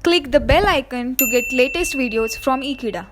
Click the bell icon to get latest videos from Ekeeda.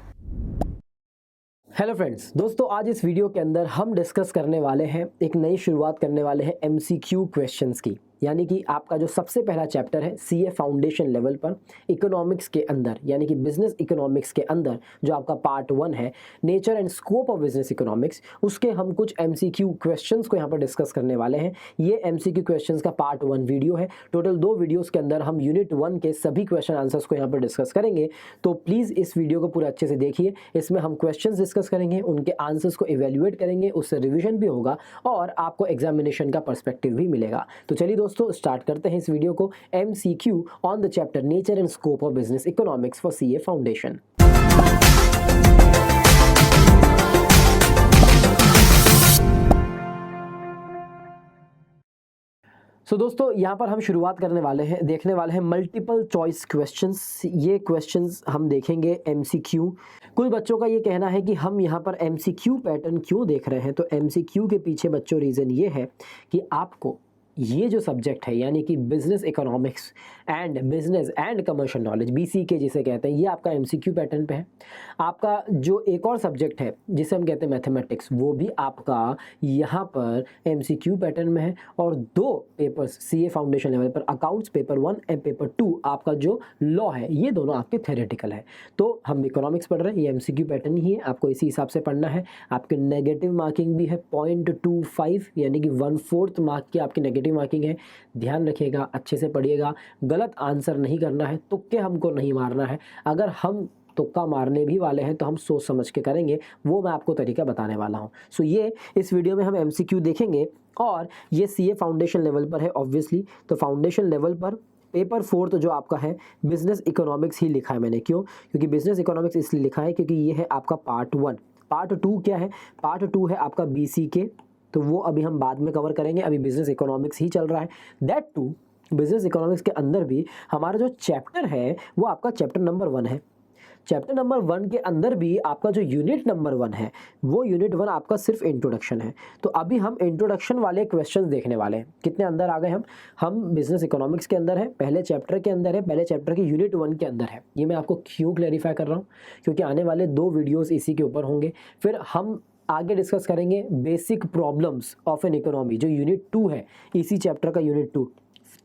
Hello friends, दोस्तों आज इस video के अंदर हम डिस्कस करने वाले हैं, एक नई शुरुआत करने वाले हैं एमसीक्यू क्वेश्चंस की। यानी कि आपका जो सबसे पहला चैप्टर है सीए फाउंडेशन लेवल पर इकोनॉमिक्स के अंदर, यानी कि बिजनेस इकोनॉमिक्स के अंदर जो आपका पार्ट 1 है nature and scope of business economics, उसके हम कुछ एमसीक्यू क्वेश्चंस को यहाँ पर डिस्कस करने वाले हैं। ये एमसीक्यू क्वेश्चंस का पार्ट 1 वीडियो है। टोटल 2 वीडियोज़ के अंदर हम यूनिट 1 के सभी क्वेश्चन आंसर्स को यहाँ पर डिस्कस करेंगे। तो प्लीज़ इस वीडियो को पूरा अच्छे से देखिए। इसमें हम क्वेश्चन डिस्कस करेंगे, उनके आंसर्स को इवेल्युएट करेंगे, उससे रिविजन भी होगा और आपको एग्जामिनेशन का पर्सपेक्टिव भी मिलेगा। तो चलिए दोस्तों स्टार्ट करते हैं इस वीडियो को। MCQ on the chapter nature and scope of business economics for CA foundation. So दोस्तों यहाँ पर हम शुरुआत करने वाले हैं, देखने वाले हैं मल्टीपल चॉइस क्वेश्चंस। ये क्वेश्चंस हम देखेंगे एमसीक्यू। कुछ बच्चों का ये कहना है कि हम यहाँ पर एमसीक्यू पैटर्न क्यों देख रहे हैं, तो एमसीक्यू के पीछे बच्चों रीज़न ये है कि आपको ये जो सब्जेक्ट है यानी कि business economics and business and commercial knowledge, BCK जिसे कहते हैं, ये आपका एमसीक्यू पैटर्न पे है। आपका जो एक और सब्जेक्ट है जिसे हम कहते हैं मैथमेटिक्स, वो भी आपका यहाँ पर एमसीक्यू पैटर्न में है। और 2 पेपर्स सीए फाउंडेशन लेवल पर, अकाउंट्स पेपर 1 एंड पेपर 2 आपका जो लॉ है, ये दोनों आपके थ्योरेटिकल है। तो हम इकोनॉमिक्स पढ़ रहे हैं, ये एमसीक्यू पैटर्न ही है, आपको इसी हिसाब से पढ़ना है। आपके नेगेटिव मार्किंग भी है 0.25, यानी कि 1/4 मार्क की आपकी नेगेटिव मार्किंग है। ध्यान रखिएगा, अच्छे से पढ़िएगा, गलत आंसर नहीं करना है, तुक्के हमको नहीं मारना है। अगर हम तुक्का मारने भी वाले हैं तो हम सोच समझ के करेंगे, वो मैं आपको तरीका बताने वाला हूं। सो ये इस वीडियो में हम एमसीक्यू देखेंगे और ये सीए फाउंडेशन लेवल पर है ऑब्वियसली। तो फाउंडेशन लेवल पर पेपर 4 जो आपका है बिजनेस इकोनॉमिक्स ही लिखा है मैंने। क्यों? क्योंकि बिजनेस इकोनॉमिक्स इसलिए लिखा है क्योंकि ये है आपका पार्ट 1। पार्ट 2 क्या है? पार्ट 2 है आपका बीसीके, तो वो अभी हम बाद में कवर करेंगे, अभी बिजनेस इकोनॉमिक्स ही चल रहा है। दैट टू बिजनेस इकोनॉमिक्स के अंदर भी हमारा जो चैप्टर है वो आपका चैप्टर नंबर 1 है। चैप्टर नंबर 1 के अंदर भी आपका जो यूनिट नंबर 1 है, वो यूनिट 1 आपका सिर्फ इंट्रोडक्शन है। तो अभी हम इंट्रोडक्शन वाले क्वेश्चंस देखने वाले हैं। कितने अंदर आ गए हम बिजनेस इकोनॉमिक्स के अंदर है, पहले चैप्टर के अंदर है, पहले चैप्टर के यूनिट 1 के अंदर है। ये मैं आपको क्यों क्लैरिफाई कर रहा हूँ, क्योंकि आने वाले 2 वीडियोज़ इसी के ऊपर होंगे। फिर हम आगे डिस्कस करेंगे basic problems of an economy, जो यूनिट 2 है, इसी चैप्टर का यूनिट 2।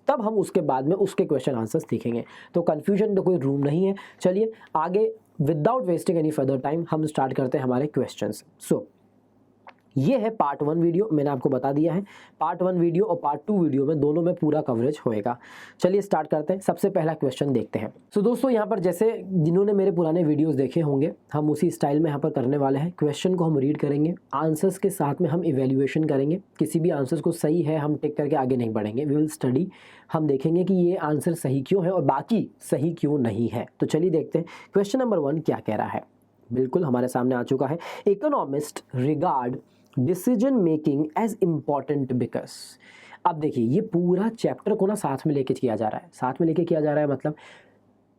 तब हम उसके बाद में उसके क्वेश्चन आंसर्स देखेंगे। तो कंफ्यूजन का कोई रूम नहीं है। चलिए आगे without wasting any further time हम स्टार्ट करते हैं हमारे क्वेश्चंस। सो ये है पार्ट 1 वीडियो, मैंने आपको बता दिया है। पार्ट 1 वीडियो और पार्ट 2 वीडियो में दोनों में पूरा कवरेज होएगा। चलिए स्टार्ट करते हैं, सबसे पहला क्वेश्चन देखते हैं। सो दोस्तों यहाँ पर जैसे जिन्होंने मेरे पुराने वीडियोस देखे होंगे, हम उसी स्टाइल में यहाँ पर करने वाले हैं। क्वेश्चन को हम रीड करेंगे, आंसर्स के साथ में हम इवेल्युएशन करेंगे। किसी भी आंसर्स को सही है हम टिक करके आगे नहीं बढ़ेंगे। वी विल स्टडी, हम देखेंगे कि ये आंसर सही क्यों है और बाकी सही क्यों नहीं है। तो चलिए देखते हैं क्वेश्चन नंबर 1 क्या कह रहा है। बिल्कुल हमारे सामने आ चुका है। Economist regard decision making as important because. अब देखिए ये पूरा चैप्टर को ना साथ में लेके किया जा रहा है। साथ में लेके किया जा रहा है मतलब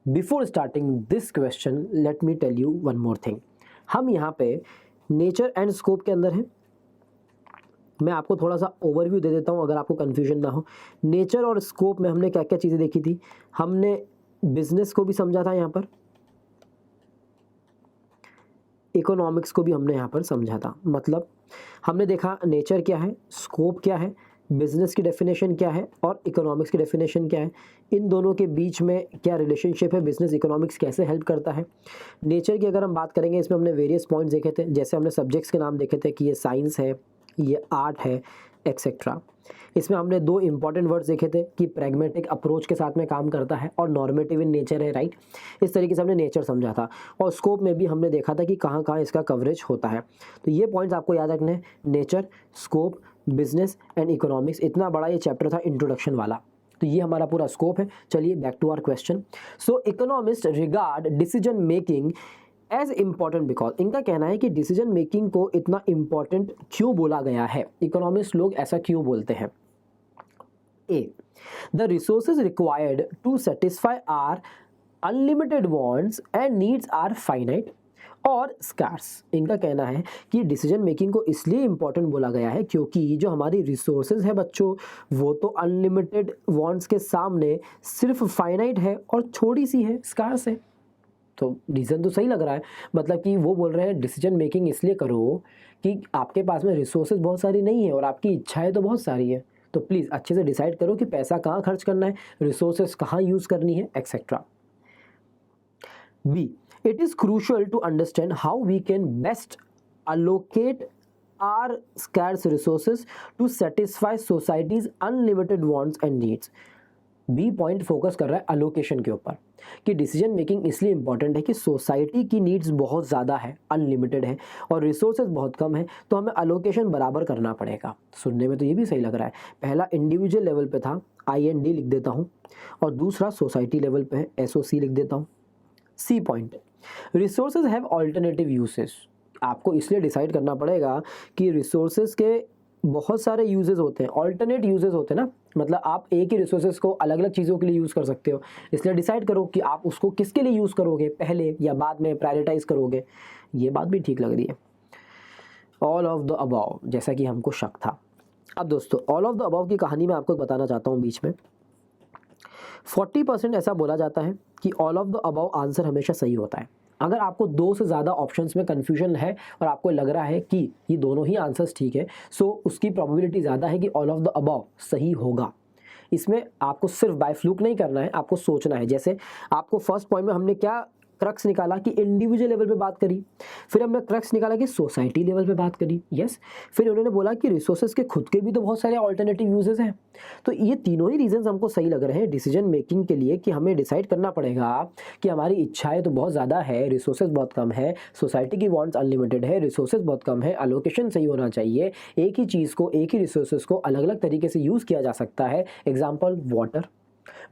before starting this question let me tell you one more thing. हम यहाँ पे नेचर एंड स्कोप के अंदर हैं। मैं आपको थोड़ा सा ओवरव्यू दे देता हूँ अगर आपको कन्फ्यूजन ना हो। नेचर और स्कोप में हमने क्या क्या चीज़ें देखी थी। हमने बिजनेस को भी समझा था, यहाँ पर इकोनॉमिक्स को भी हमने यहाँ पर समझा था। मतलब हमने देखा नेचर क्या है, स्कोप क्या है, बिजनेस की डेफिनेशन क्या है और इकोनॉमिक्स की डेफिनेशन क्या है, इन दोनों के बीच में क्या रिलेशनशिप है, बिजनेस इकोनॉमिक्स कैसे हेल्प करता है। नेचर की अगर हम बात करेंगे, इसमें हमने वेरियस पॉइंट्स देखे थे, जैसे हमने सब्जेक्ट्स के नाम देखे थे कि ये साइंस है, ये आर्ट है, एक्सेट्रा। इसमें हमने 2 इंपॉर्टेंट वर्ड्स देखे थे कि प्रैग्मेटिक अप्रोच के साथ में काम करता है और नॉर्मेटिव इन नेचर है, राइट। इस तरीके से हमने नेचर समझा था। और स्कोप में भी हमने देखा था कि कहाँ कहाँ इसका कवरेज होता है। तो ये पॉइंट्स आपको याद रखने हैं, nature, scope, business and economics. इतना बड़ा ये चैप्टर था इंट्रोडक्शन वाला। तो ये हमारा पूरा स्कोप है। चलिए back to our question. So economist regard decision making as important because, इनका कहना है कि डिसीजन मेकिंग को इतना इम्पॉर्टेंट क्यों बोला गया है, इकोनॉमिस्ट लोग ऐसा क्यों बोलते हैं। A, the resources required to satisfy are unlimited wants and needs are finite. और स्कार्स। इनका कहना है कि डिसीजन मेकिंग को इसलिए इम्पोर्टेंट बोला गया है क्योंकि जो हमारी रिसोर्सेज है बच्चों, वो तो अनलिमिटेड वांट्स के सामने सिर्फ फाइनाइट है और थोड़ी सी है, स्कार्स है। तो रीज़न तो सही लग रहा है, मतलब कि वो बोल रहे हैं डिसीजन मेकिंग इसलिए करो कि आपके पास में रिसोर्सेज बहुत सारी नहीं है और आपकी इच्छाएं तो बहुत सारी है। तो प्लीज़ अच्छे से डिसाइड करो कि पैसा कहाँ खर्च करना है, रिसोर्सेज कहाँ यूज़ करनी है, etcetera. B, it is crucial to understand how we can best allocate our scarce resources to satisfy society's unlimited wants and needs। B point focus कर रहा है अलोकेशन के ऊपर कि डिसीजन मेकिंग इसलिए इंपॉर्टेंट है कि सोसाइटी की नीड्स बहुत ज़्यादा है, अनलिमिटेड है और रिसोर्सेज बहुत कम है, तो हमें अलोकेशन बराबर करना पड़ेगा। सुनने में तो ये भी सही लग रहा है। पहला इंडिविजुअल लेवल पे था, IND लिख देता हूँ, और दूसरा सोसाइटी लेवल पे है, SOC लिख देता हूँ। C point, resources have alternative uses. आपको इसलिए डिसाइड करना पड़ेगा कि रिसोर्सेज के बहुत सारे यूजेस होते हैं, ऑल्टरनेट यूजेस होते हैं ना, मतलब आप एक ही रिसोर्सेज को अलग अलग चीज़ों के लिए यूज़ कर सकते हो। इसलिए डिसाइड करो कि आप उसको किसके लिए यूज़ करोगे, पहले या बाद में प्रायोरिटाइज करोगे। ये बात भी ठीक लग रही है। ऑल ऑफ द अबव, जैसा कि हमको शक था। अब दोस्तों ऑल ऑफ द अबव की कहानी मैं आपको बताना चाहता हूँ। बीच में 40% ऐसा बोला जाता है कि all of the above answer हमेशा सही होता है। अगर आपको दो से ज़्यादा ऑप्शंस में कन्फ्यूजन है और आपको लग रहा है कि ये दोनों ही आंसर्स ठीक है, सो उसकी प्रोबेबिलिटी ज़्यादा है कि ऑल ऑफ द अबव सही होगा। इसमें आपको सिर्फ बाय फ्लूक नहीं करना है, आपको सोचना है। जैसे आपको फर्स्ट पॉइंट में हमने क्या क्रक्स निकाला कि इंडिविजुअल लेवल पे बात करी, फिर हमने क्रक्स निकाला कि सोसाइटी लेवल पे बात करी, यस। फिर उन्होंने बोला कि रिसोर्सेज के खुद के भी तो बहुत सारे ऑल्टरनेटिव यूजेस हैं। तो ये तीनों ही रीजंस हमको सही लग रहे हैं डिसीजन मेकिंग के लिए कि हमें डिसाइड करना पड़ेगा कि हमारी इच्छाएं तो बहुत ज़्यादा है, रिसोर्सेज बहुत कम है, सोसाइटी की वांट्स अनलिमिटेड है, रिसोर्सेज बहुत कम है, अलोकेशन सही होना चाहिए। एक ही चीज़ को, एक ही रिसोर्सेज को अलग अलग तरीके से यूज़ किया जा सकता है। Example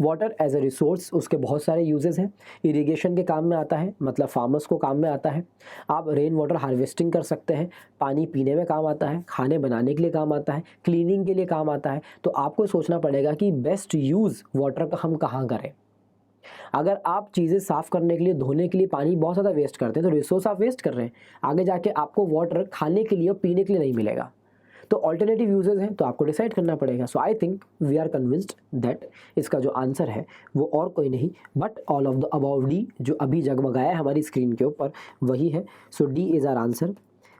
water as a resource, उसके बहुत सारे यूजेस हैं। इरिगेशन के काम में आता है, मतलब फार्मर्स को काम में आता है। आप रेन वाटर हार्वेस्टिंग कर सकते हैं, पानी पीने में काम आता है, खाने बनाने के लिए काम आता है, क्लीनिंग के लिए काम आता है। तो आपको सोचना पड़ेगा कि बेस्ट यूज़ वाटर का हम कहाँ करें। अगर आप चीज़ें साफ़ करने के लिए, धोने के लिए पानी बहुत ज़्यादा वेस्ट करते हैं तो रिसोर्स आप वेस्ट कर रहे हैं, आगे जाके आपको वाटर खाने के लिए और पीने के लिए नहीं मिलेगा। तो ऑल्टरनेटिव यूजेस हैं, तो आपको डिसाइड करना पड़ेगा। So I think we are convinced that इसका जो आंसर है वो और कोई नहीं but all of the above D, जो अभी जगमगाया है हमारी स्क्रीन के ऊपर, वही है। So D is our answer.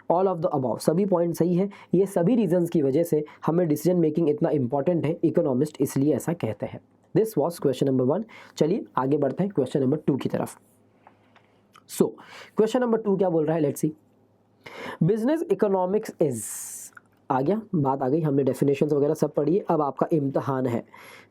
All of the above, सभी पॉइंट सही है। ये सभी रीजंस की वजह से हमें डिसीजन मेकिंग इतना इंपॉर्टेंट है, इकोनॉमिस्ट इसलिए ऐसा कहते हैं। This was question number 1। चलिए आगे बढ़ते हैं क्वेश्चन नंबर 2 की तरफ। सो क्वेश्चन नंबर 2 क्या बोल रहा है, let's see. Business economics is, आ गया, बात आ गई, हमने डेफिनेशंस वगैरह सब पढ़ी है, अब आपका इम्तहान है।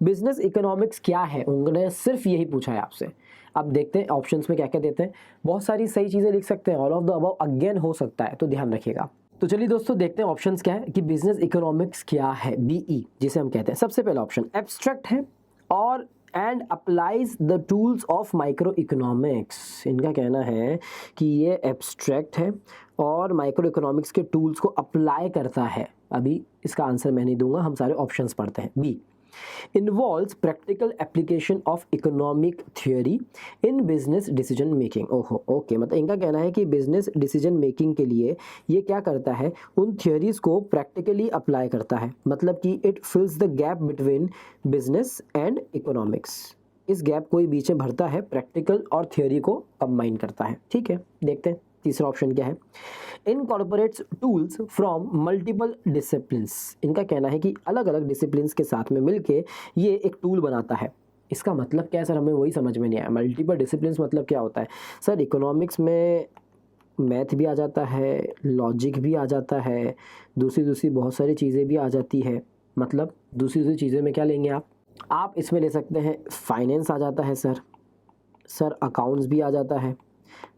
बिजनेस इकोनॉमिक्स क्या है, उन्होंने सिर्फ यही पूछा है आपसे। अब देखते हैं ऑप्शंस में क्या क्या देते हैं। बहुत सारी सही चीज़ें लिख सकते हैं, all of the above again हो सकता है, तो ध्यान रखिएगा। तो चलिए दोस्तों देखते हैं ऑप्शंस क्या है कि बिजनेस इकोनॉमिक्स क्या है, BE जिसे हम कहते हैं। सबसे पहला ऑप्शन एब्स्ट्रैक्ट है और and applies the tools of micro economics. इनका कहना है कि ये एब्स्ट्रैक्ट है और माइक्रो इकोनॉमिक्स के टूल्स को अप्लाई करता है। अभी इसका आंसर मैं नहीं दूंगा, हम सारे ऑप्शंस पढ़ते हैं। B, involves practical application of economic theory in business decision making. ओहो, ओके, मतलब इनका कहना है कि बिजनेस डिसीजन मेकिंग के लिए ये क्या करता है, उन थियोरीज को प्रैक्टिकली अप्लाई करता है, मतलब कि it फिल्स the gap between business and economics. इस गैप को बीच में भरता है, प्रैक्टिकल और थियोरी को कंबाइन करता है। ठीक है, देखते हैं तीसरा ऑप्शन क्या है। Incorporates tools from multiple disciplines. इनका कहना है कि अलग अलग डिसिप्लिन्स के साथ में मिलके ये एक टूल बनाता है। इसका मतलब क्या है सर, हमें वही समझ में नहीं आया। मल्टीपल डिसिप्लिन्स मतलब क्या होता है सर? इकोनॉमिक्स में मैथ भी आ जाता है, लॉजिक भी आ जाता है, दूसरी बहुत सारी चीज़ें भी आ जाती है। मतलब दूसरी चीज़ें में क्या लेंगे आप इसमें ले सकते हैं फाइनेंस आ जाता है सर अकाउंट्स भी आ जाता है,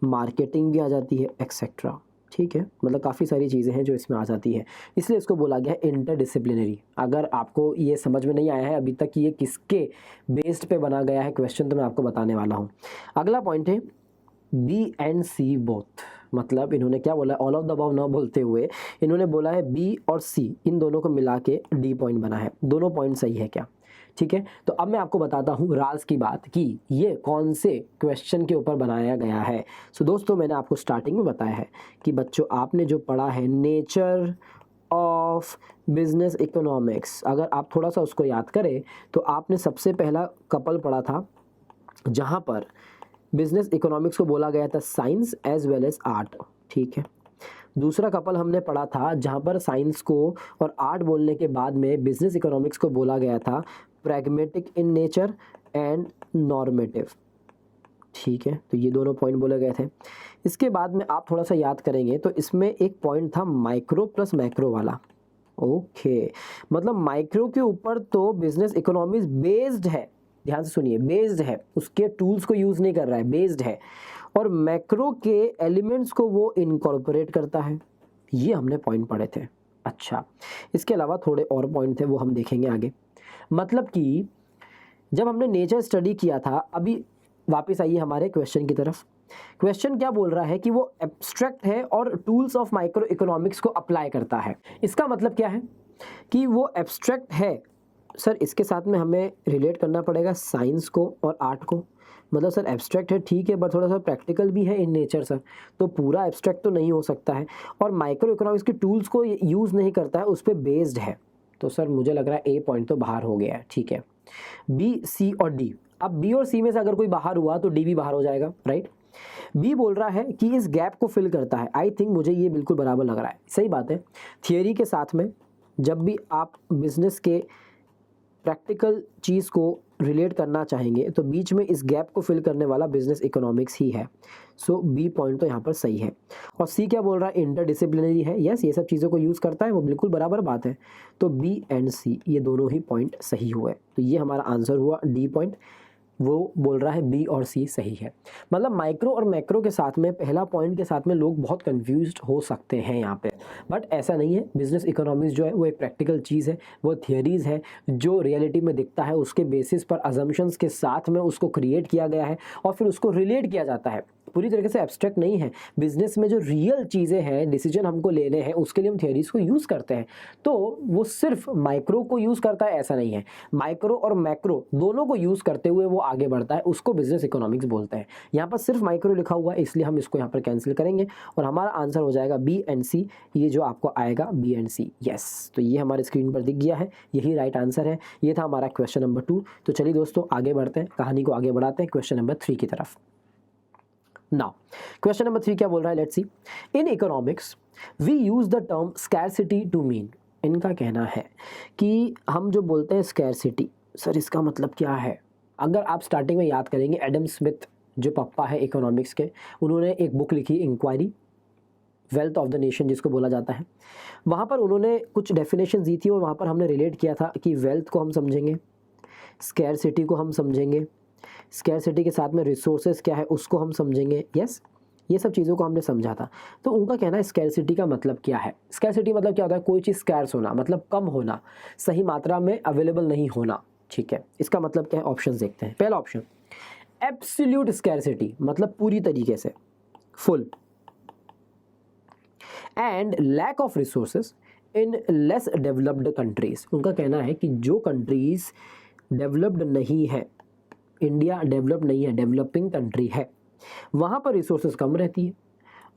मार्केटिंग भी आ जाती है, एक्सेट्रा। ठीक है, मतलब काफ़ी सारी चीज़ें हैं जो इसमें आ जाती है, इसलिए इसको बोला गया है इंटरडिसिप्लिनरी। अगर आपको ये समझ में नहीं आया है अभी तक कि ये किसके बेस्ड पे बना गया है क्वेश्चन, तो मैं आपको बताने वाला हूँ। अगला पॉइंट है बी एंड सी बोथ। मतलब इन्होंने क्या बोला, ऑल ऑफ द अबव ना बोलते हुए इन्होंने बोला है बी और सी, इन दोनों को मिला के डी पॉइंट बना है। दोनों पॉइंट सही है क्या? ठीक है, तो अब मैं आपको बताता हूँ राज की बात कि ये कौन से क्वेश्चन के ऊपर बनाया गया है। सो दोस्तों, मैंने आपको स्टार्टिंग में बताया है कि बच्चों आपने जो पढ़ा है नेचर ऑफ बिजनेस इकोनॉमिक्स, अगर आप थोड़ा सा उसको याद करें तो आपने सबसे पहला कपल पढ़ा था जहाँ पर बिजनेस इकोनॉमिक्स को बोला गया था science as well as art. ठीक है, दूसरा कपल हमने पढ़ा था जहाँ पर साइंस को और आर्ट बोलने के बाद में बिजनेस इकोनॉमिक्स को बोला गया था pragmatic in nature and normative. ठीक है, तो ये दोनों पॉइंट बोले गए थे। इसके बाद में आप थोड़ा सा याद करेंगे तो इसमें एक पॉइंट था माइक्रो प्लस मैक्रो वाला। ओके, मतलब माइक्रो के ऊपर तो बिजनेस इकोनॉमिक्स बेस्ड है, ध्यान से सुनिए, बेस्ड है, उसके टूल्स को यूज़ नहीं कर रहा है, बेस्ड है, और मैक्रो के एलिमेंट्स को वो इनकॉर्पोरेट करता है। ये हमने पॉइंट पढ़े थे। अच्छा, इसके अलावा थोड़े और पॉइंट थे, वो हम देखेंगे आगे। मतलब कि जब हमने नेचर स्टडी किया था, अभी वापस आइए हमारे क्वेश्चन की तरफ। क्वेश्चन क्या बोल रहा है कि वो एब्स्ट्रैक्ट है और टूल्स ऑफ माइक्रो इकोनॉमिक्स को अप्लाई करता है। इसका मतलब क्या है कि वो एब्स्ट्रैक्ट है सर, इसके साथ में हमें रिलेट करना पड़ेगा साइंस को और आर्ट को। मतलब सर एब्स्ट्रैक्ट है ठीक है, बट थोड़ा सा प्रैक्टिकल भी है इन नेचर सर, तो पूरा एब्स्ट्रैक्ट तो नहीं हो सकता है, और माइक्रो इकोनॉमिक्स के टूल्स को यूज़ नहीं करता है, उस पर बेस्ड है। तो सर मुझे लग रहा है ए पॉइंट तो बाहर हो गया है। ठीक है, बी, सी और डी। अब बी और सी में से अगर कोई बाहर हुआ तो डी भी बाहर हो जाएगा, राइट। बी बोल रहा है कि इस गैप को फिल करता है। आई थिंक मुझे ये बिल्कुल बराबर लग रहा है, सही बात है। थियरी के साथ में जब भी आप बिजनेस के प्रैक्टिकल चीज़ को रिलेट करना चाहेंगे तो बीच में इस गैप को फिल करने वाला बिजनेस इकोनॉमिक्स ही है। सो बी पॉइंट तो यहाँ पर सही है। और सी क्या बोल रहा है, इंटरडिसिप्लिनरी है। यस, ये सब चीज़ों को यूज़ करता है, वो बिल्कुल बराबर बात है। तो बी एंड सी ये दोनों ही पॉइंट सही हुए, तो ये हमारा आंसर हुआ डी पॉइंट। वो बोल रहा है बी और सी सही है। मतलब माइक्रो और मैक्रो के साथ में, पहला पॉइंट के साथ में लोग बहुत कंफ्यूज्ड हो सकते हैं यहाँ पे, बट ऐसा नहीं है। बिजनेस इकोनॉमिक्स जो है वो एक प्रैक्टिकल चीज़ है, वो थियरीज़ है जो रियलिटी में दिखता है, उसके बेसिस पर अजम्पशंस के साथ में उसको क्रिएट किया गया है और फिर उसको रिलेट किया जाता है। पूरी तरीके से एब्स्ट्रैक्ट नहीं है। बिजनेस में जो रियल चीज़ें हैं, डिसीजन हमको लेने हैं, उसके लिए हम थियरीज़ को यूज़ करते हैं। तो वो सिर्फ माइक्रो को यूज़ करता है ऐसा नहीं है, माइक्रो और मैक्रो दोनों को यूज़ करते हुए वो आगे बढ़ता है, उसको बिजनेस इकोनॉमिक्स बोलते हैं। यहाँ पर सिर्फ माइक्रो लिखा हुआ है, इसलिए हम इसको यहाँ पर कैंसिल करेंगे और हमारा आंसर हो जाएगा बी एंड सी। ये जो आपको आएगा बी एंड सी, यस। तो ये हमारे स्क्रीन पर दिख गया है, यही राइट आंसर है। ये था हमारा क्वेश्चन नंबर 2। तो चलिए दोस्तों आगे बढ़ते हैं, कहानी को आगे बढ़ाते हैं क्वेश्चन नंबर 3 की तरफ। नाउ क्वेश्चन नंबर 3 क्या बोल रहा है, let's see. In economics we use the term scarcity to mean. इनका कहना है कि हम जो बोलते हैं स्कैरसिटी, सर इसका मतलब क्या है। अगर आप स्टार्टिंग में याद करेंगे, एडम स्मिथ जो पापा है इकोनॉमिक्स के, उन्होंने एक बुक लिखी inquiry, wealth of the nation जिसको बोला जाता है। वहाँ पर उन्होंने कुछ डेफिनेशन दी थी और वहाँ पर हमने रिलेट किया था कि वेल्थ को हम समझेंगे, स्कैरसिटी को हम समझेंगे, स्कैरसिटी के साथ में रिसोर्सेज क्या है उसको हम समझेंगे। यस, ये सब चीज़ों को हमने समझा था। तो उनका कहना है स्कैरसिटी का मतलब क्या है। स्कैरसिटी मतलब क्या होता है, कोई चीज़ स्कैर्स होना, मतलब कम होना, सही मात्रा में अवेलेबल नहीं होना। ठीक है, इसका मतलब क्या है, ऑप्शन देखते हैं। पहला ऑप्शन एब्सोल्यूट स्कैरसिटी, मतलब पूरी तरीके से full, and lack of resources in less developed countries. उनका कहना है कि जो कंट्रीज डेवलप्ड नहीं है, इंडिया डेवलप नहीं है, डेवलपिंग कंट्री है, वहाँ पर रिसोर्सेज कम रहती है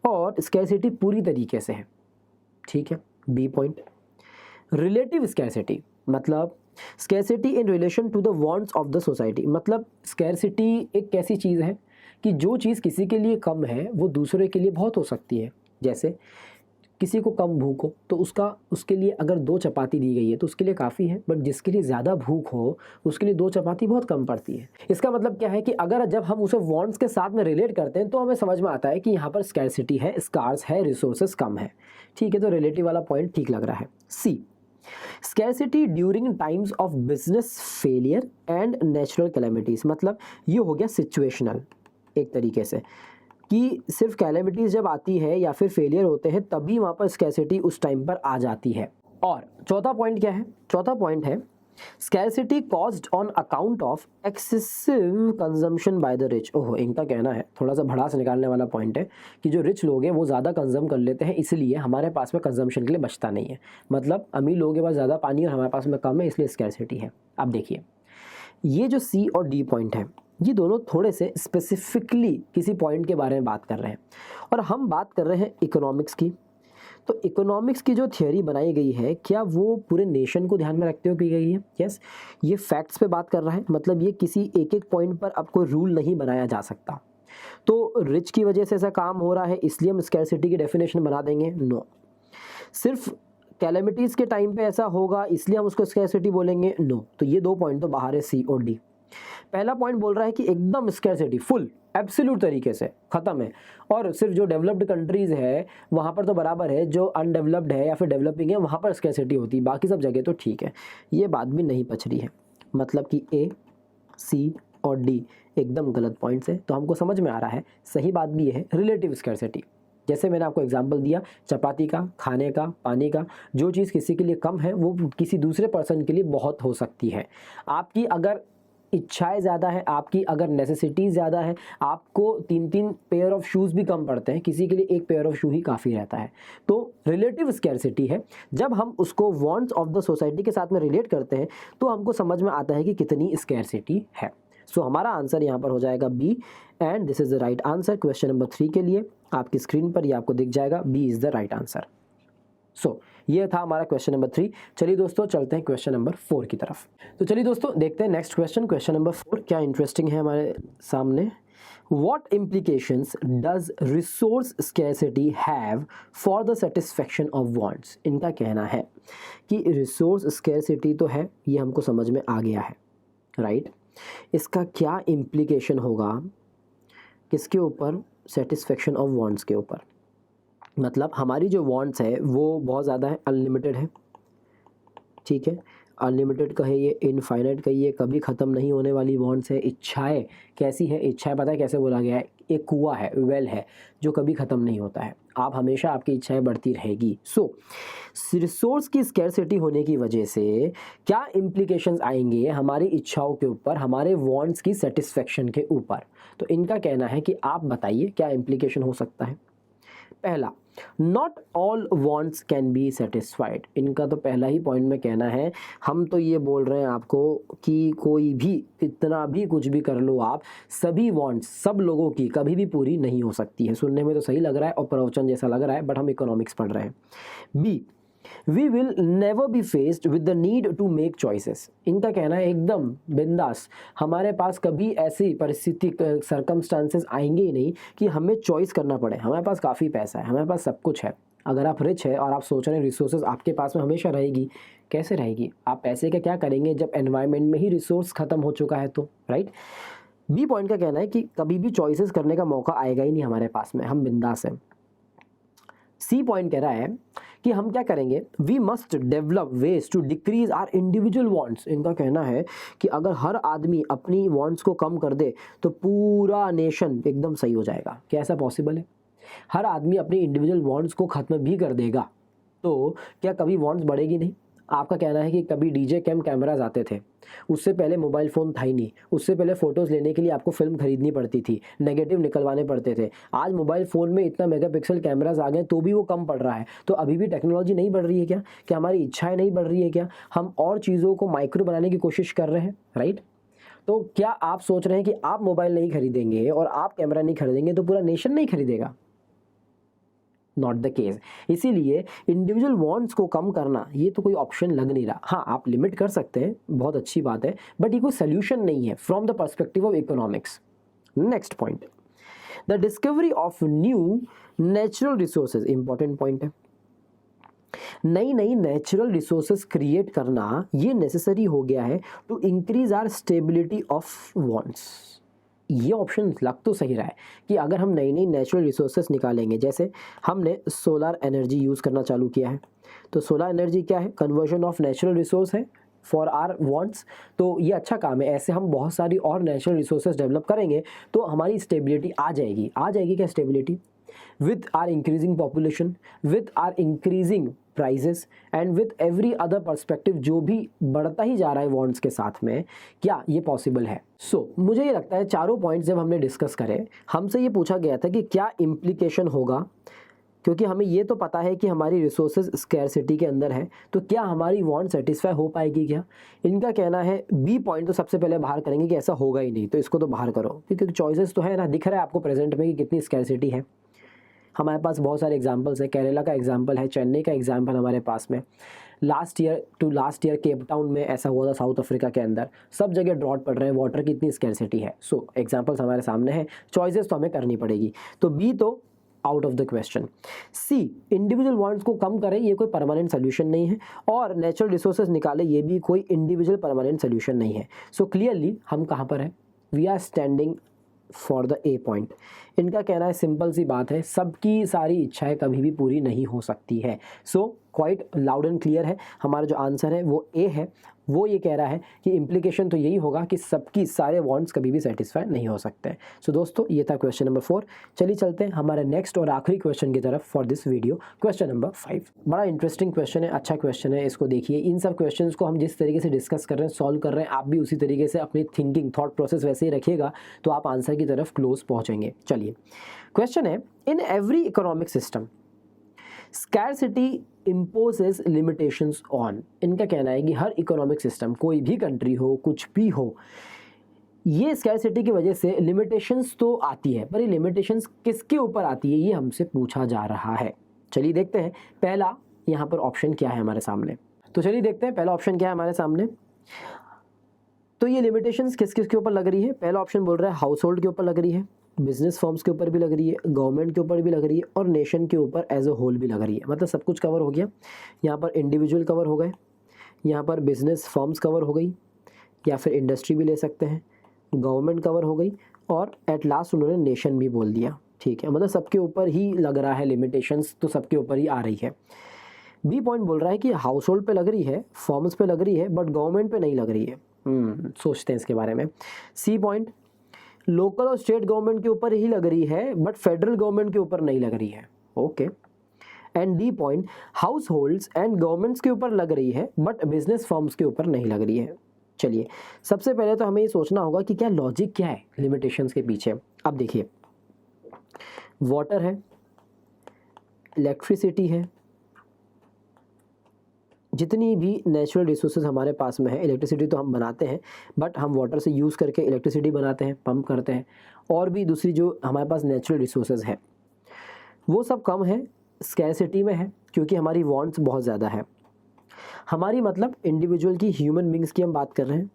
और स्कैरसिटी पूरी तरीके से है। ठीक है, बी पॉइंट। रिलेटिव स्कैरसिटी मतलब scarcity in relation to the wants of the society. मतलब स्कैरसिटी एक कैसी चीज़ है कि जो चीज़ किसी के लिए कम है वो दूसरे के लिए बहुत हो सकती है। जैसे किसी को कम भूख हो तो उसके लिए अगर 2 चपाती दी गई है तो उसके लिए काफ़ी है, बट जिसके लिए ज़्यादा भूख हो उसके लिए 2 चपाती बहुत कम पड़ती है। इसका मतलब क्या है कि अगर जब हम उसे वांट्स के साथ में रिलेट करते हैं तो हमें समझ में आता है कि यहाँ पर स्कैरसिटी है, स्कार्स है, रिसोर्सेज कम है। ठीक है, तो रिलेटिव वाला पॉइंट ठीक लग रहा है। C, scarcity during times of business failure and natural calamities. मतलब ये हो गया सिचुएशनल एक तरीके से, कि सिर्फ कैलेमिटीज़ जब आती है या फिर फेलियर होते हैं तभी वहाँ पर स्कैरसिटी उस टाइम पर आ जाती है। और चौथा पॉइंट क्या है, चौथा पॉइंट है scarcity caused on account of excessive consumption by the rich. ओहो, इनका कहना है, थोड़ा सा भड़ास निकालने वाला पॉइंट है कि जो रिच लोग हैं वो ज़्यादा कंजम कर लेते हैं, इसलिए हमारे पास में कंजम्पशन के लिए बचता नहीं है। मतलब अमीर लोगों के पास ज़्यादा पानी और हमारे पास में कम है, इसलिए स्कैरसिटी है। अब देखिए ये जो सी और डी पॉइंट है, ये दोनों थोड़े से स्पेसिफिकली किसी पॉइंट के बारे में बात कर रहे हैं, और हम बात कर रहे हैं इकोनॉमिक्स की। तो इकोनॉमिक्स की जो थियोरी बनाई गई है, क्या वो पूरे नेशन को ध्यान में रखते हुए की गई है? यस, ये फैक्ट्स पे बात कर रहा है, मतलब ये किसी एक एक पॉइंट पर अब कोई रूल नहीं बनाया जा सकता। तो रिच की वजह से ऐसा काम हो रहा है इसलिए हम स्कैरसिटी की डेफिनेशन बना देंगे? नो। सिर्फ कैलेमिटीज़ के टाइम पे ऐसा होगा इसलिए हम उसको स्कैरसिटी बोलेंगे? नो। तो ये 2 पॉइंट तो बाहर है, सी और डी। पहला पॉइंट बोल रहा है कि एकदम स्कैरसिटी फुल एब्सोल्यूट तरीके से ख़त्म है, और सिर्फ जो डेवलप्ड कंट्रीज़ है वहाँ पर तो बराबर है, जो अनडेवलप्ड है या फिर डेवलपिंग है वहाँ पर स्कैरसिटी होती है, बाकी सब जगह तो ठीक है। ये बात भी नहीं पच रही है, मतलब कि ए, सी और डी एकदम गलत पॉइंट्स है। तो हमको समझ में आ रहा है सही बात भी ये है, रिलेटिव स्कैरसिटी। जैसे मैंने आपको एग्जांपल दिया चपाती का, खाने का, पानी का, जो चीज़ किसी के लिए कम है वो किसी दूसरे पर्सन के लिए बहुत हो सकती है। आपकी अगर इच्छाएं ज़्यादा है, आपकी अगर नेसेसिटीज़ ज़्यादा है, आपको 3-3 पेयर ऑफ शूज़ भी कम पड़ते हैं, किसी के लिए 1 पेयर ऑफ शू ही काफ़ी रहता है। तो रिलेटिव स्कैरसिटी है, जब हम उसको वांट्स ऑफ द सोसाइटी के साथ में रिलेट करते हैं तो हमको समझ में आता है कि कितनी स्कैरसिटी है। सो हमारा आंसर यहाँ पर हो जाएगा B, and this is the right answer. Question number 3 के लिए आपकी स्क्रीन पर ये आपको दिख जाएगा, B is the right answer. So ये था हमारा क्वेश्चन नंबर 3। चलिए दोस्तों चलते हैं क्वेश्चन नंबर 4 की तरफ। तो चलिए दोस्तों देखते हैं नेक्स्ट क्वेश्चन, क्वेश्चन नंबर 4 क्या इंटरेस्टिंग है हमारे सामने। What implications does resource scarcity have for the satisfaction of wants? इनका कहना है कि रिसोर्स स्कैरसिटी तो है, ये हमको समझ में आ गया है, राइट। इसका क्या इम्प्लीकेशन होगा किसके ऊपर? सेटिस्फेक्शन ऑफ वांट्स के ऊपर। मतलब हमारी जो वांट्स है वो बहुत ज़्यादा है, अनलिमिटेड है, ठीक है। अनलिमिटेड कहिए, इनफाइनाइट कहिए, कभी ख़त्म नहीं होने वाली वांट्स है। इच्छाएं कैसी है? इच्छाएं पता है कैसे बोला गया है? एक कुआं है, वेल है, जो कभी ख़त्म नहीं होता है। आप हमेशा आपकी इच्छाएं बढ़ती रहेगी। सो रिसोर्स की स्कैरसिटी होने की वजह से क्या इम्प्लीकेशंस आएंगे हमारी इच्छाओं के ऊपर, हमारे वांट्स की सेटिस्फेक्शन के ऊपर? तो इनका कहना है कि आप बताइए क्या इम्प्लीकेशन हो सकता है। पहला, not all wants can be satisfied. इनका तो पहला ही पॉइंट में कहना है, हम तो ये बोल रहे हैं आपको कि कोई भी कितना भी कुछ भी कर लो आप, सभी वांट्स सब लोगों की कभी भी पूरी नहीं हो सकती है। सुनने में तो सही लग रहा है और प्रवचन जैसा लग रहा है, बट हम इकोनॉमिक्स पढ़ रहे हैं। B, we will never be faced with the need to make choices. इनका कहना है एकदम बिंदास, हमारे पास कभी ऐसी परिस्थिति सर्कमस्टांसेस आएंगे ही नहीं कि हमें चॉइस करना पड़े। हमारे पास काफ़ी पैसा है, हमारे पास सब कुछ है। अगर आप रिच है और आप सोच रहे हैं रिसोर्सेज आपके पास में हमेशा रहेगी, कैसे रहेगी? आप पैसे का क्या करेंगे जब एनवायरनमेंट में ही रिसोर्स ख़त्म हो चुका है तो, राइट। बी पॉइंट का कहना है कि कभी भी चॉइसेस करने का मौका आएगा ही नहीं हमारे पास में, हम बिंदास हैं। सी पॉइंट कह रहा है कि हम क्या करेंगे, we must develop ways to decrease our individual wants. इनका कहना है कि अगर हर आदमी अपनी वांट्स को कम कर दे तो पूरा नेशन एकदम सही हो जाएगा। क्या ऐसा पॉसिबल है? हर आदमी अपनी इंडिविजुअल वांट्स को ख़त्म भी कर देगा तो क्या कभी वांट्स बढ़ेगी नहीं? आपका कहना है कि कभी डीजे कैमराज आते थे, उससे पहले मोबाइल फ़ोन था ही नहीं, उससे पहले फ़ोटोज़ लेने के लिए आपको फ़िल्म खरीदनी पड़ती थी, नेगेटिव निकलवाने पड़ते थे। आज मोबाइल फ़ोन में इतना मेगापिक्सल कैमराज आ गए तो भी वो कम पड़ रहा है। तो अभी भी टेक्नोलॉजी नहीं बढ़ रही है क्या? क्या हमारी इच्छाएं नहीं बढ़ रही है क्या? हम और चीज़ों को माइक्रो बनाने की कोशिश कर रहे हैं, राइट। तो क्या आप सोच रहे हैं कि आप मोबाइल नहीं खरीदेंगे और आप कैमरा नहीं खरीदेंगे तो पूरा नेशन नहीं खरीदेगा? Not the case. इसीलिए इंडिविजुअल वांट्स को कम करना ये तो कोई ऑप्शन लग नहीं रहा। हाँ, आप लिमिट कर सकते हैं, बहुत अच्छी बात है, बट ये कोई सोल्यूशन नहीं है from the perspective of economics. Next point, the discovery of new natural resources, important point है। नई नई नेचुरल रिसोर्सेज क्रिएट करना ये नेसेसरी हो गया है to increase our stability of wants. ये ऑप्शन लग तो सही रहा है कि अगर हम नई नई नेचुरल रिसोर्सेज निकालेंगे, जैसे हमने सोलर एनर्जी यूज़ करना चालू किया है, तो सोलर एनर्जी क्या है? कन्वर्जन ऑफ नेचुरल रिसोर्स है फॉर आर वांट्स। तो ये अच्छा काम है। ऐसे हम बहुत सारी और नेचुरल रिसोर्सेज डेवलप करेंगे तो हमारी स्टेबिलिटी आ जाएगी। आ जाएगी क्या stability? with our increasing population, with our increasing prices and with every other perspective जो भी बढ़ता ही जा रहा है वॉन्ट्स के साथ में, क्या ये पॉसिबल है? मुझे ये लगता है चारों पॉइंट्स जब हमने डिस्कस करे, हमसे ये पूछा गया था कि क्या इम्प्लीकेशन होगा क्योंकि हमें ये तो पता है कि हमारी रिसोर्सेज स्कैरसिटी के अंदर है, तो क्या हमारी वांट सेटिस्फाई हो पाएगी क्या? इनका कहना है बी पॉइंट तो सबसे पहले बाहर करेंगे कि ऐसा होगा ही नहीं, तो इसको तो बाहर करो, क्योंकि चॉइसेस तो है ना, दिख रहा है आपको प्रेजेंट में कि कितनी स्कैरसिटी है। हमारे पास बहुत सारे एग्जाम्पल्स है, केरला का एग्जाम्पल है, चेन्नई का एग्जाम्पल हमारे पास में, लास्ट ईयर केप टाउन में ऐसा हुआ था, साउथ अफ्रीका के अंदर, सब जगह ड्रॉट पड़ रहे हैं, वाटर की इतनी स्कैरसिटी है। सो एग्जाम्पल्स हमारे सामने हैं, चॉइसेस तो हमें करनी पड़ेगी, तो बी तो out of the question. C, individual wants को कम करें, ये कोई परमानेंट सोल्यूशन नहीं है, और नेचुरल रिसोर्सेज निकाले, ये भी कोई इंडिविजुअल परमानेंट सोल्यूशन नहीं है। सो क्लियरली हम कहाँ पर हैं? We are standing for the A point. इनका कहना है सिंपल सी बात है, सबकी सारी इच्छाएं कभी भी पूरी नहीं हो सकती है। So quite loud and clear है, हमारा जो आंसर है वो ए है। वो ये कह रहा है कि इम्प्लीकेशन तो यही होगा कि सबकी सारे वांट्स कभी भी सेटिस्फाई नहीं हो सकते हैं। सो दोस्तों, ये था क्वेश्चन नंबर 4। चलिए चलते हैं हमारे नेक्स्ट और आखिरी क्वेश्चन की तरफ for this video, question number 5। बड़ा इंटरेस्टिंग क्वेश्चन है, अच्छा क्वेश्चन है, इसको देखिए। इन सब क्वेश्चंस को हम जिस तरीके से डिस्कस कर रहे हैं, सॉल्व कर रहे हैं, आप भी उसी तरीके से अपनी थिंकिंग, थॉट प्रोसेस वैसे ही रखिएगा, तो आप आंसर की तरफ क्लोज पहुंचेंगे। चलिए, क्वेश्चन है, in every economic system scarcity imposes limitations on. इनका कहना है कि हर इकोनॉमिक सिस्टम, कोई भी कंट्री हो, कुछ भी हो, ये स्कैरसिटी की वजह से लिमिटेशंस तो आती है, पर ये लिमिटेशंस किसके ऊपर आती है, ये हमसे पूछा जा रहा है। चलिए देखते हैं पहला यहाँ पर ऑप्शन क्या है हमारे सामने। तो चलिए देखते हैं पहला ऑप्शन क्या है हमारे सामने। तो ये लिमिटेशंस किस किस के ऊपर लग रही है? पहला ऑप्शन बोल रहा है हाउस होल्ड के ऊपर लग रही है, बिजनेस फर्म्स के ऊपर भी लग रही है, गवर्नमेंट के ऊपर भी लग रही है, और नेशन के ऊपर एज अ होल भी लग रही है। मतलब सब कुछ कवर हो गया। यहाँ पर इंडिविजुअल कवर हो गए, यहाँ पर बिजनेस फर्म्स कवर हो गई, या फिर इंडस्ट्री भी ले सकते हैं, गवर्नमेंट कवर हो गई, और एट लास्ट उन्होंने नेशन भी बोल दिया। ठीक है, मतलब सबके ऊपर ही लग रहा है लिमिटेशंस, तो सबके ऊपर ही आ रही है। बी पॉइंट बोल रहा है कि हाउस होल्ड पे लग रही है, फर्म्स पे लग रही है, बट गवर्नमेंट पे नहीं लग रही है। सोचते हैं इसके बारे में। सी पॉइंट, लोकल और स्टेट गवर्नमेंट के ऊपर ही लग रही है, बट फेडरल गवर्नमेंट के ऊपर नहीं लग रही है। Okay. And D point, house holds and governments के ऊपर लग रही है, बट बिजनेस फर्म्स के ऊपर नहीं लग रही है। चलिए, सबसे पहले तो हमें ये सोचना होगा कि क्या लॉजिक क्या है लिमिटेशंस के पीछे। अब देखिए, वाटर है, इलेक्ट्रिसिटी है, जितनी भी नेचुरल रिसोर्सेज हमारे पास में है, इलेक्ट्रिसिटी तो हम बनाते हैं, बट हम वाटर से यूज़ करके इलेक्ट्रिसिटी बनाते हैं, पंप करते हैं, और भी दूसरी जो हमारे पास नेचुरल रिसोर्सेज है, वो सब कम है, स्कैरसिटी में है, क्योंकि हमारी वांट्स बहुत ज़्यादा है। हमारी मतलब इंडिविजुअल की, ह्यूमन बींग्स की हम बात कर रहे हैं।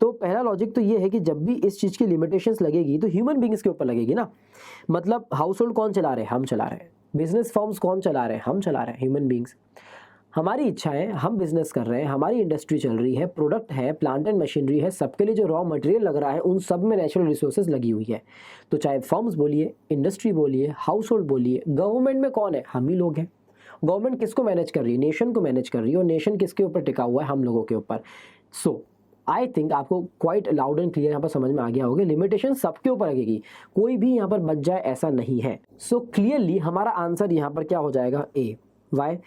तो पहला लॉजिक तो ये है कि जब भी इस चीज़ की लिमिटेशंस लगेगी तो ह्यूमन बींग्स के ऊपर लगेगी ना। मतलब हाउस होल्ड कौन चला रहे हैं? हम चला रहे हैं। बिजनेस फर्म्स कौन चला रहे हैं? हम चला रहे हैं, ह्यूमन बींग्स। हमारी इच्छाएं, हम बिजनेस कर रहे हैं, हमारी इंडस्ट्री चल रही है, प्रोडक्ट है, प्लांट एंड मशीनरी है, सबके लिए जो रॉ मटेरियल लग रहा है, उन सब में नेचुरल रिसोर्सेज लगी हुई है। तो चाहे फर्म्स बोलिए, इंडस्ट्री बोलिए, हाउस होल्ड बोलिए, गवर्नमेंट में कौन है? हम ही लोग हैं। गवर्नमेंट किसको मैनेज कर रही है? नेशन को मैनेज कर रही है, और नेशन किसके ऊपर टिका हुआ है? हम लोगों के ऊपर। सो आई थिंक आपको क्वाइट लाउड एंड क्लियर यहाँ पर समझ में आ गया होगा, लिमिटेशन सबके ऊपर लगेगी, कोई भी यहाँ पर बच जाए ऐसा नहीं है। सो क्लियरली हमारा आंसर यहाँ पर क्या हो जाएगा? ए। वाई?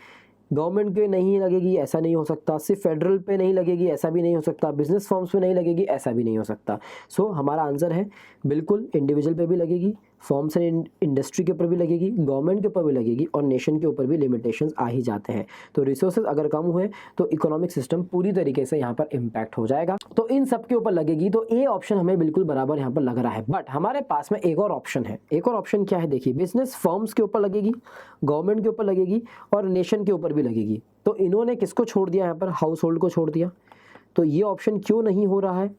गवर्नमेंट पे नहीं लगेगी ऐसा नहीं हो सकता, सिर्फ फेडरल पे नहीं लगेगी ऐसा भी नहीं हो सकता, बिजनेस फर्म्स पे नहीं लगेगी ऐसा भी नहीं हो सकता। सो हमारा आंसर है बिल्कुल इंडिविजुअल पे भी लगेगी, फर्म्स एंड इंडस्ट्री के ऊपर भी लगेगी, गवर्नमेंट के ऊपर भी लगेगी, और नेशन के ऊपर भी लिमिटेशंस आ ही जाते हैं। तो रिसोर्सेज अगर कम हुए तो इकोनॉमिक सिस्टम पूरी तरीके से यहाँ पर इम्पैक्ट हो जाएगा। तो इन सब के ऊपर लगेगी, तो ए ऑप्शन हमें बिल्कुल बराबर यहाँ पर लग रहा है। बट हमारे पास में एक और ऑप्शन है। एक और ऑप्शन क्या है? देखिए, बिजनेस फर्म्स के ऊपर लगेगी, गवर्नमेंट के ऊपर लगेगी, और नेशन के ऊपर भी लगेगी। तो इन्होंने किसको छोड़ दिया यहाँ पर? हाउस होल्ड को छोड़ दिया। तो ये ऑप्शन क्यों नहीं हो रहा है?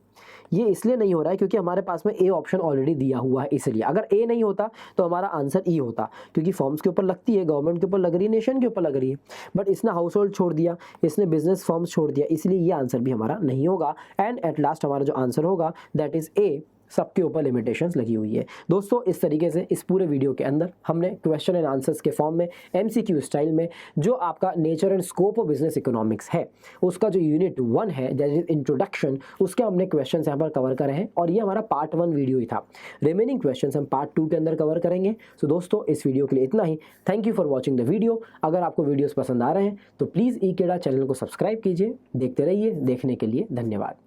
ये इसलिए नहीं हो रहा है क्योंकि हमारे पास में ए ऑप्शन ऑलरेडी दिया हुआ है, इसलिए। अगर ए नहीं होता तो हमारा आंसर ई होता, क्योंकि फर्म्स के ऊपर लगती है, गवर्नमेंट के ऊपर लग रही है, नेशन के ऊपर लग रही है, बट इसने हाउस होल्ड छोड़ दिया, इसने बिजनेस फर्म्स छोड़ दिया, इसलिए ये आंसर भी हमारा नहीं होगा। एंड एट लास्ट हमारा जो आंसर होगा दैट इज ए, सबके ऊपर लिमिटेशंस लगी हुई है। दोस्तों, इस तरीके से इस पूरे वीडियो के अंदर हमने क्वेश्चन एंड आंसर्स के फॉर्म में एमसीक्यू स्टाइल में जो आपका nature and scope of business economics है, उसका जो यूनिट 1 है दैट इज इंट्रोडक्शन, उसके हमने क्वेश्चन यहाँ पर कवर करे हैं, और ये हमारा पार्ट 1 वीडियो ही था। रिमेनिंग क्वेश्चन हम पार्ट 2 के अंदर कवर करेंगे। सो दोस्तों, इस वीडियो के लिए इतना ही। Thank you for watching the video. अगर आपको वीडियोज़ पसंद आ रहे हैं तो प्लीज़ ईकेडा चैनल को सब्सक्राइब कीजिए। देखते रहिए। देखने के लिए धन्यवाद।